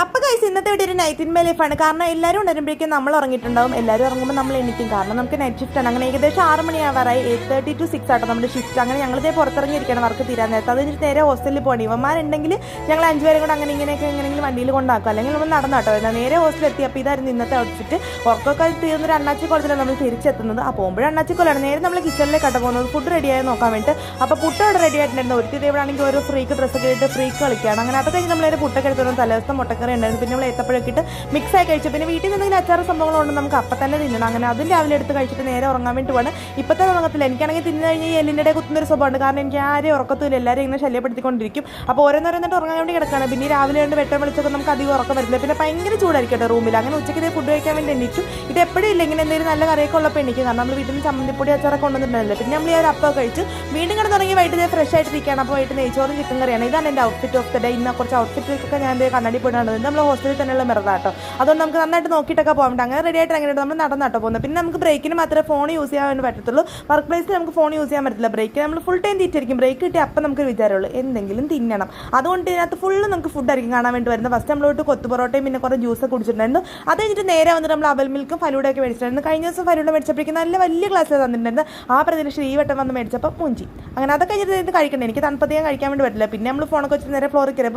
അപ്പോൾ ഗൈസ് ഇന്നത്തെ വീഡിയോ ഒരു നൈറ്റ് ഇൻ മൈ ലൈഫാണ്. കാരണം എല്ലാവരും ഉണരുമ്പോഴേക്കും നമ്മൾ ഉറങ്ങിയിട്ടുണ്ടാവും. എല്ലാവരും ഉറങ്ങുമ്പോൾ നമ്മൾ എണീക്കും. കാരണം നമുക്ക് നൈറ്റ് ഷിഫ്റ്റാണ്. അങ്ങനെ ഏകദേശം 6 മണിയാവാറായി. 8:30 to 6 ആട്ടോ നമ്മുടെ ഷിഫ്റ്റ്. അങ്ങനെ ഞങ്ങളിതേ പുറത്തിറങ്ങിയിരിക്കണം വർക്ക് തീരാൻ നേരത്തെ. അത് കഴിഞ്ഞിട്ട് നേരെ ഹോസ്റ്റലിൽ പോകണം. ഇവന്മാരുണ്ടെങ്കിൽ ഞങ്ങൾ 5 പേരും കൂടെ അങ്ങനെ ഇങ്ങനെയൊക്കെ എങ്ങനെയെങ്കിലും വണ്ടിയിൽ കൊണ്ടാക്കും. അല്ലെങ്കിൽ നമ്മൾ നടന്നാട്ടോ വരുന്നത്. നേരെ ഹോസ്റ്റലിൽ എത്തി. അപ്പോൾ ഇതായിരുന്നു ഇന്നത്തെ ഔട്ട്ഫിറ്റ്. ഉറക്കമൊക്കെ തീർന്നൊരു അണ്ണാച്ചി കോളത്തിലാണ് നമ്മൾ തിരിച്ചെത്തുന്നത്. ആ പോകുമ്പോഴും അണ്ണാച്ചി കോലാണ്. നേരെ നമ്മൾ കിച്ചണിലേക്കാട്ടോ പോകുന്നത് ഫുഡ് റെഡിയായി നോക്കാൻ വേണ്ടിയിട്ട്. അപ്പോൾ പുട്ട് അവിടെ റെഡി ആയിട്ടുണ്ടായിരുന്നു. ഒരു ഇവിടെ ആണെങ്കിൽ ഓരോ ഫ്രീക്ക് ഡ്രസ്സൊക്കെ ഇട്ട് ഫ്രീക്ക് കളിക്കുകയാണ്. അങ്ങനെ അത് കഴിഞ്ഞ് നമ്മളൊരു പുട്ടൊക്കെ എടുത്തു. തലേദിവസം മുട്ടക്കറി ഉണ്ടായിരുന്നു. പിന്നെ നമ്മൾ ഏത്തപ്പഴമൊക്കെ ഇട്ട് മിക്സായി കഴിച്ചു. പിന്നെ വീട്ടിൽ നിന്നെങ്കിലും അച്ചാറ് സംഭവങ്ങളുണ്ട് നമുക്ക് അപ്പം തന്നെ തിന്നണം. അങ്ങനെ അതും രാവിലെ എടുത്ത് കഴിച്ചിട്ട് നേരെ ഉറങ്ങാൻ വേണ്ടി പോവാണ്. ഇപ്പോഴത്തെ ഉറങ്ങത്തില്ല. എനിക്കാണെങ്കിൽ തിന്നു കഴിഞ്ഞാൽ ഈ എല്ലിൻ്റെ കുത്തുന്നൊരു സ്വഭാവമുണ്ട്. കാരണം എനിക്ക് ആരെയും ഉറക്കത്തില്ല. എല്ലാവരും ഇങ്ങനെ ശല്യപ്പെടുത്തിക്കൊണ്ടിരിക്കും. അപ്പോൾ ഓരോന്നോരോന്നിട്ട് ഉറങ്ങാൻ വേണ്ടി കിടക്കുകയാണ്. പിന്നെ രാവിലെ കൊണ്ട് വെട്ടം വിളിച്ചൊക്കെ നമുക്ക് അധികം ഉറക്കം വരില്ല. പിന്നെ ഭയങ്കര ചൂടായിരിക്കട്ടെ റൂമിൽ. അങ്ങനെ ഉച്ചയ്ക്ക് ഇതേ ഫുഡ് കഴിക്കാൻ വേണ്ടി എണീറ്റും. ഇത് എപ്പോഴും ഇല്ല ഇങ്ങനെ എന്തെങ്കിലും നല്ല കറിയൊക്കെ ഉള്ളപ്പോൾ എണീക്കും. കാരണം നമ്മൾ വീട്ടിൽ നിന്ന് ചമ്മന്തിപ്പൊടി അച്ചാറൊക്കെ കൊണ്ടുവന്നിട്ടുണ്ടല്ലോ. പിന്നെ നമ്മൾ ഈ ഒരു അപ്പം കഴിച്ചു വീണ്ടും കിടന്ന് തുടങ്ങി. വൈകിട്ട് ഫ്രഷ് ആയിട്ടിരിക്കുകയാണ്. അപ്പോൾ വൈകിട്ട് നെയ്ച്ചോറും ചിക്കൻ കറിയാണ്. ഇതാണ് എൻ്റെ ഔട്ട്ഫിറ്റ് ഓഫ് ദ ഡേ. ഇന്ന് കുറച്ച് ഔട്ട്ഫിറ്റൊക്കെ ഞാൻ കണ്ണാടി പോയിട്ടാണ്. നമ്മൾ ഹോസ്റ്റലിൽ തന്നെയുള്ള മിറതാട്ടോ. അതുകൊണ്ട് നമുക്ക് നന്നായിട്ട് നോക്കിയിട്ടൊക്കെ പോകാൻ വേണ്ടി അങ്ങനെ റെഡി ആയിട്ട് അങ്ങനെ നമ്മൾ നടന്നാട്ടോ പോകുന്നത്. പിന്നെ നമുക്ക് ബ്രേക്കിന് മാത്രമേ ഫോൺ യൂസ് ചെയ്യാൻ വേണ്ടി പറ്റത്തുള്ളൂ. വർക്ക് പ്ലേസിൽ നമുക്ക് ഫോൺ യൂസ് ചെയ്യാൻ പറ്റില്ല. ബ്രേക്ക് നമ്മൾ ഫുൾ ടൈം തീറ്റായിരിക്കും. ബ്രേക്ക് കിട്ടി അപ്പം നമുക്ക് വിചാരമുള്ളൂ എന്തെങ്കിലും തിന്നണം. അതുകൊണ്ട് ഇതിനകത്ത് ഫുള്ള് നമുക്ക് ഫുഡായിരിക്കും കാണാൻ വേണ്ടി വരുന്നത്. ഫസ്റ്റ് നമ്മളോട്ട് കൊത്തു പൊറോട്ടയും പിന്നെ കുറേ ജ്യൂസ് കുടിച്ചിട്ടുണ്ടായിരുന്നു. അത് കഴിഞ്ഞിട്ട് നേരെ വന്നിട്ട് നമ്മൾ അവൽ മിൽക്കും ഫലൂടയൊക്കെ മേടിച്ചിട്ടുണ്ടായിരുന്നു. കഴിഞ്ഞ ദിവസം ഫലൂട മേടിച്ചപ്പോഴേക്കും നല്ല വലിയ ഗ്ലാസ്സിൽ തന്നിട്ടുണ്ടായിരുന്നു. ആ പ്രദേശം ഈ വട്ടം വന്ന് മേടിച്ചപ്പോൾ മൂഞ്ചി. അങ്ങനെ അതൊക്കെ കഴിഞ്ഞിട്ട് കഴിക്കണ്ടേ. എനിക്ക് തണുപ്പധികം കഴിക്കാൻ വേണ്ടി പറ്റില്ല. പിന്നെ നമ്മൾ ഫോണൊക്കെ വെച്ചിട്ട് നേരെ ഫ്ലോറിൽ കയറി.